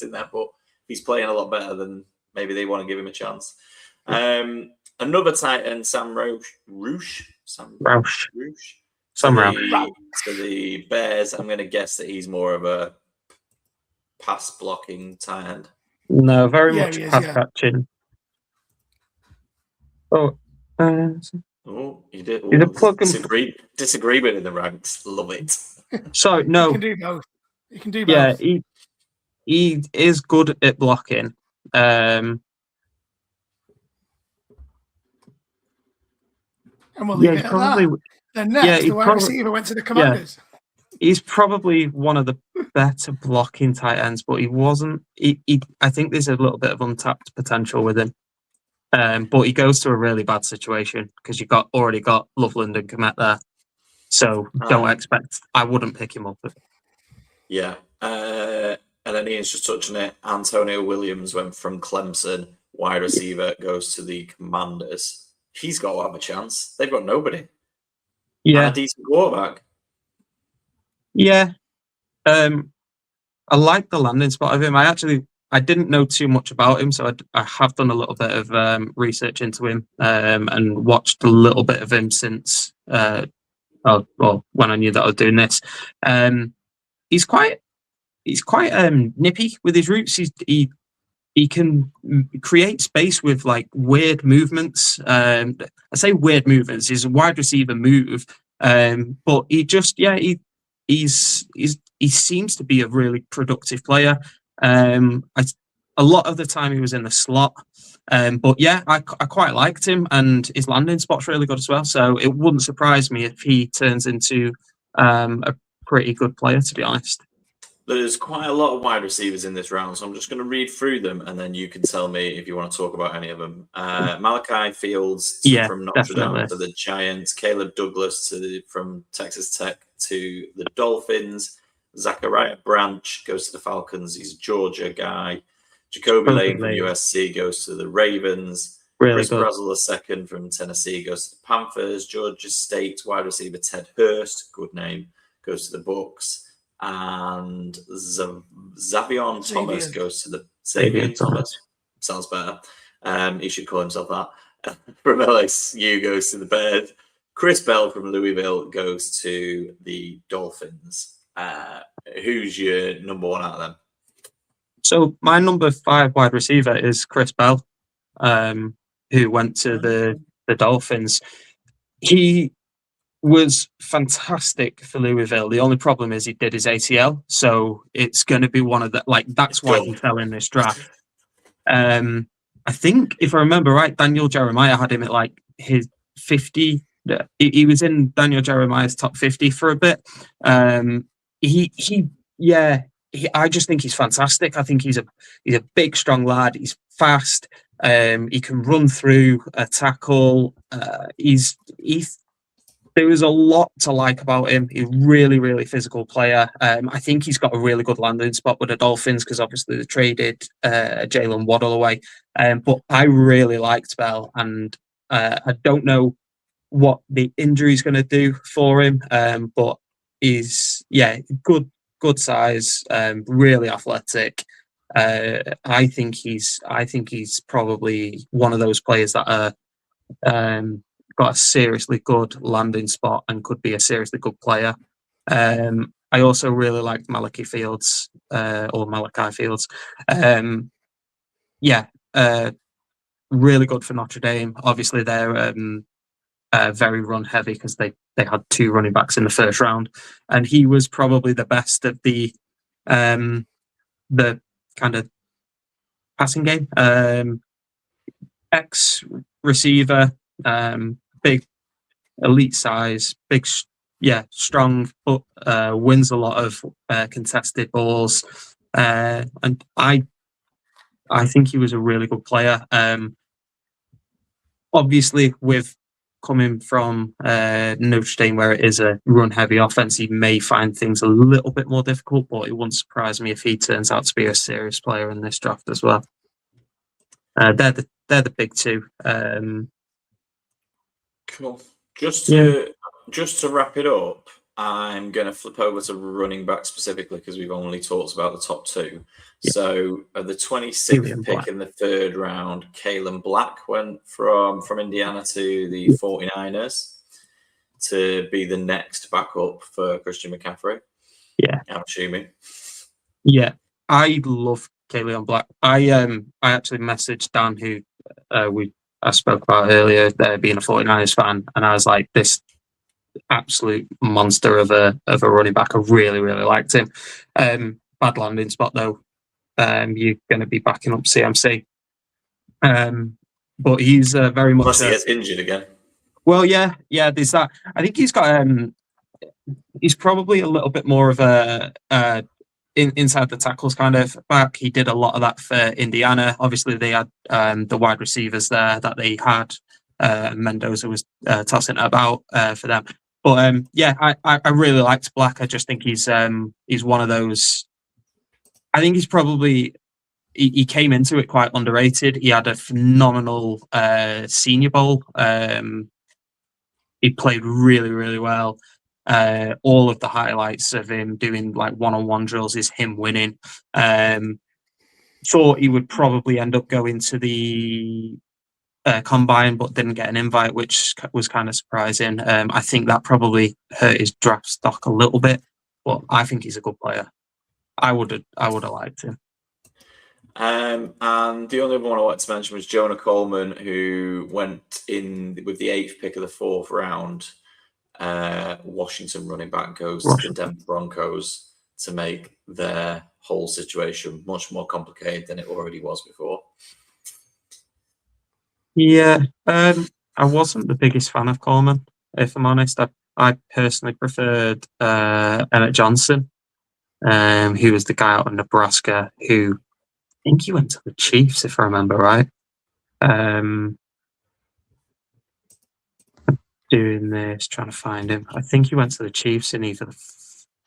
in there, but he's playing a lot better than maybe they want to give him a chance. Another tight end, Sam Roush. To the Bears. I'm going to guess that he's more of a pass blocking tight end. No, very much pass catching. You did. Disagreement in the ranks. Love it. So no, you can do both. You can do both. Yeah, he is good at blocking. And we'll leave it at that. Then next, the wide receiver went to the Commanders. He's probably one of the better blocking tight ends, but he wasn't. I think there's a little bit of untapped potential with him. But he goes to a really bad situation because you already got Loveland and Kmet there. So don't expect. I wouldn't pick him up. Yeah. And then Ian's just touching it. Antonio Williams went from Clemson, wide receiver, goes to the Commanders. He's got to have a chance. They've got nobody. Yeah. And a decent quarterback. Yeah. I like the landing spot of him. I didn't know too much about him, so I have done a little bit of research into him and watched a little bit of him since when I knew that I was doing this. He's quite nippy with his routes. He can create space with like weird movements. I say weird movements. He's a wide receiver move, but he seems to be a really productive player. A lot of the time he was in the slot, but yeah, I quite liked him, and his landing spot's really good as well. So it wouldn't surprise me if he turns into a pretty good player, to be honest. There's quite a lot of wide receivers in this round, so I'm just going to read through them, and then you can tell me if you want to talk about any of them. Malachi Fields from Notre Dame to the Giants, Caleb Douglas from Texas Tech to the Dolphins, Zachariah Branch goes to the Falcons. He's a Georgia guy. Jacoby Lane from USC goes to the Ravens. Chris Brazzell II from Tennessee goes to the Panthers. Georgia State wide receiver Ted Hurst, good name, goes to the Bucs. And Xavier Thomas goes to the Xavier Thomas. Sounds better. He should call himself that. From LSU goes to the Bears. Chris Bell from Louisville goes to the Dolphins. Who's your number one out of them? So my number 5 wide receiver is Chris Bell, who went to the Dolphins. He was fantastic for Louisville. The only problem is he did his ACL, so it's going to be one of the that's why he fell in this draft. I think if I remember right, Daniel Jeremiah had him at like his 50. He was in Daniel Jeremiah's top 50 for a bit. I just think he's fantastic. I think he's a big, strong lad. He's fast. He can run through a tackle. There was a lot to like about him. He's a really, really physical player. I think he's got a really good landing spot with the Dolphins because obviously they traded Jalen Waddle away. But I really liked Bell, and I don't know what the injury is going to do for him. But he's good size, really athletic. I think he's probably one of those players that are got a seriously good landing spot and could be a seriously good player. I also really liked Malachi Fields. Really good for Notre Dame. Obviously, they're very run heavy because they had 2 running backs in the first round, and he was probably the best of the kind of passing game. Ex receiver, big, elite size, big, strong, but wins a lot of contested balls, and I think he was a really good player. Obviously, with coming from Notre Dame, where it is a run-heavy offense, he may find things a little bit more difficult, but it wouldn't surprise me if he turns out to be a serious player in this draft as well. They're the big 2. Cool. Just to wrap it up, I'm going to flip over to running back specifically because we've only talked about the top 2. Yeah. So at the 26th pick in the 3rd round, Kalen Black went from Indiana to the 49ers to be the next backup for Christian McCaffrey. Yeah. I'm assuming. Yeah. I love Kalen Black. I actually messaged Dan, who I spoke about earlier, being a 49ers fan, and I was like, this absolute monster of a running back. I really, really liked him. Bad landing spot though. You're going to be backing up CMC. But he's very much. Unless he gets injured again. Well, yeah. There's that. I think he's got. He's probably a little bit more of a inside the tackles kind of back. He did a lot of that for Indiana. Obviously, they had the wide receivers there that they had. Mendoza was tossing it about for them. But I really liked Black. I just think he's one of those. I think he's probably he came into it quite underrated. He had a phenomenal Senior Bowl. He played really, really well. All of the highlights of him doing like one-on-one drills is him winning. Thought he would probably end up going to the combine, but didn't get an invite, which was kind of surprising. I think that probably hurt his draft stock a little bit, but I think he's a good player. I would have liked him. And the only one I wanted to mention was Jonah Coleman, who went in with the 8th pick of the 4th round. Washington running back goes to the Denver Broncos to make their whole situation much more complicated than it already was before. Yeah, I wasn't the biggest fan of Coleman, if I'm honest. I personally preferred Emmett Johnson, who was the guy out of Nebraska, who I think he went to the Chiefs, if I remember right. Doing this, trying to find him. I think he went to the Chiefs in either the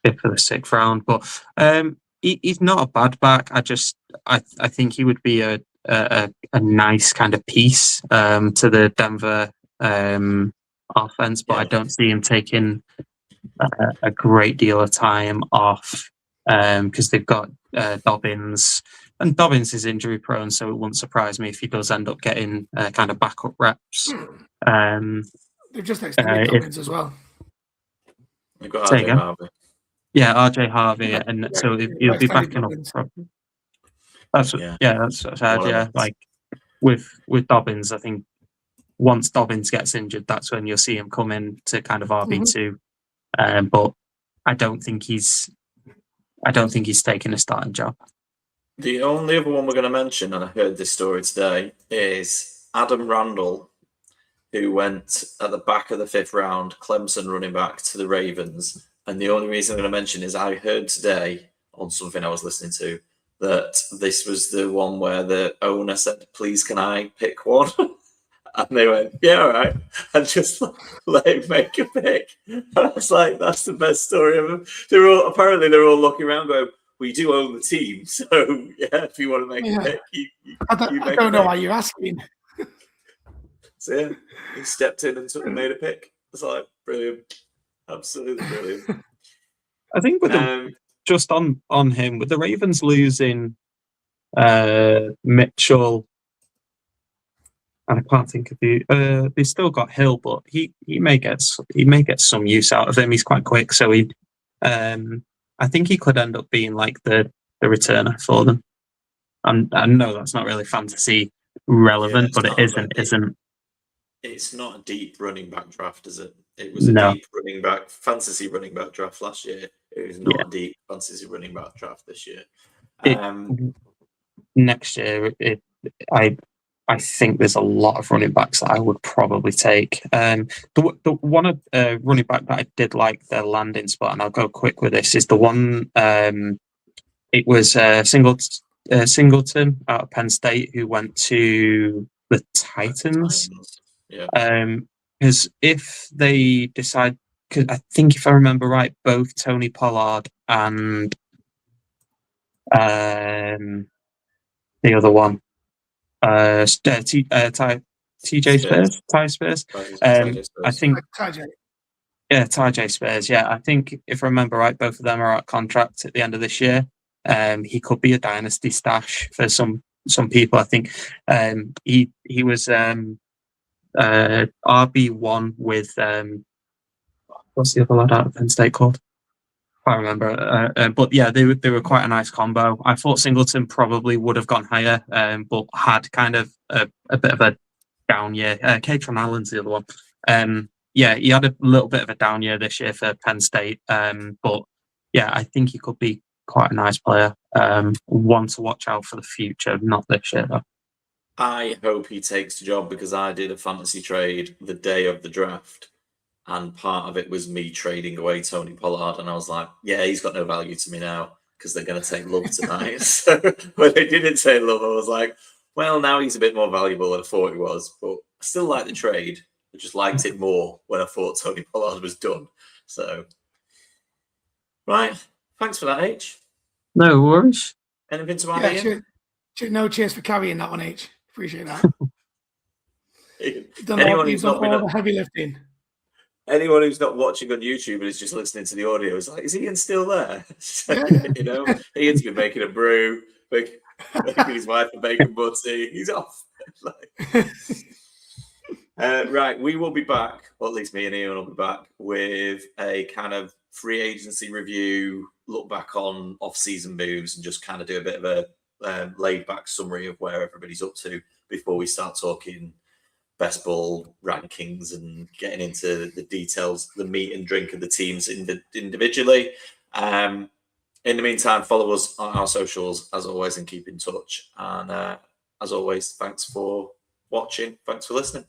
5th or the 6th round, but he's not a bad back. I think he would be a nice kind of piece to the Denver offense, but I don't see him taking a great deal of time off because they've got Dobbins, and Dobbins is injury prone, so it wouldn't surprise me if he does end up getting kind of backup reps. They've just extended Dobbins as well. They've got RJ Harvey. Yeah, RJ Harvey, and so he'll be backing up. That's what, that's what I said. Yeah, like with Dobbins, I think once Dobbins gets injured, that's when you'll see him come in to kind of RB2. But I don't think he's taking a starting job. The only other one we're going to mention, and I heard this story today, is Adam Randall, who went at the back of the 5th round, Clemson running back to the Ravens. And the only reason I'm going to mention is I heard today on something I was listening to that this was the one where the owner said, "Please, can I pick one?" And they went, "Yeah, all right," and just let him make a pick. And I was like, "That's the best story ever." Apparently they're all looking around going, "We do own the team, so yeah, if you want to make a pick, I don't know why you're asking." So yeah, he stepped in and made a pick. It's like brilliant, absolutely brilliant. I think with just on him, with the Ravens losing Mitchell, and I can't think of who. They still got Hill, but he may get some use out of him. He's quite quick, so I think he could end up being like the returner for them. And I know that's not really fantasy relevant, but it isn't. It's not a deep running back draft, is it? It was a deep fantasy running back draft last year. It was not a deep fantasy running back draft this year. Next year, I think there's a lot of running backs that I would probably take. The one running back that I did like their landing spot, and I'll go quick with this, is the one. It was Singleton out of Penn State who went to the Titans. Yeah. Because if they decide, because I think if I remember right, both Tony Pollard and the other one, TJ Spears, Ty Spears. I think, Tyjae Spears. Yeah, I think if I remember right, both of them are at contract at the end of this year. He could be a dynasty stash for some people. I think he was RB1 with what's the other lad out of Penn State called? I can't remember. But yeah, they were quite a nice combo. I thought Singleton probably would have gone higher, but had kind of a bit of a down year. Katron Allen's the other one. Yeah, he had a little bit of a down year this year for Penn State. But yeah, I think he could be quite a nice player. One to watch out for the future, not this year though. I hope he takes the job, because I did a fantasy trade the day of the draft, and part of it was me trading away Tony Pollard, and I was like, yeah, he's got no value to me now because they're going to take Love tonight. So when they didn't take Love, I was like, well, now he's a bit more valuable than I thought he was, but I still like the trade. I just liked it more when I thought Tony Pollard was done. So, right. Thanks for that, H. No worries. Anything to add, Ian? Cheers for carrying that one, H. Appreciate that. You've done all the heavy lifting. Anyone who's not watching on YouTube and is just listening to the audio is like, is Ian still there? You know, Ian's been making a brew, making his wife a bacon butty. He's off. Right, we will be back, or at least me and Ian will be back, with a kind of free agency review, look back on off-season moves, and just kind of do a bit of a laid-back summary of where everybody's up to before we start talking best ball rankings and getting into the details, the meat and drink of the teams individually. In the meantime, follow us on our socials, as always, and keep in touch. And as always, thanks for watching. Thanks for listening.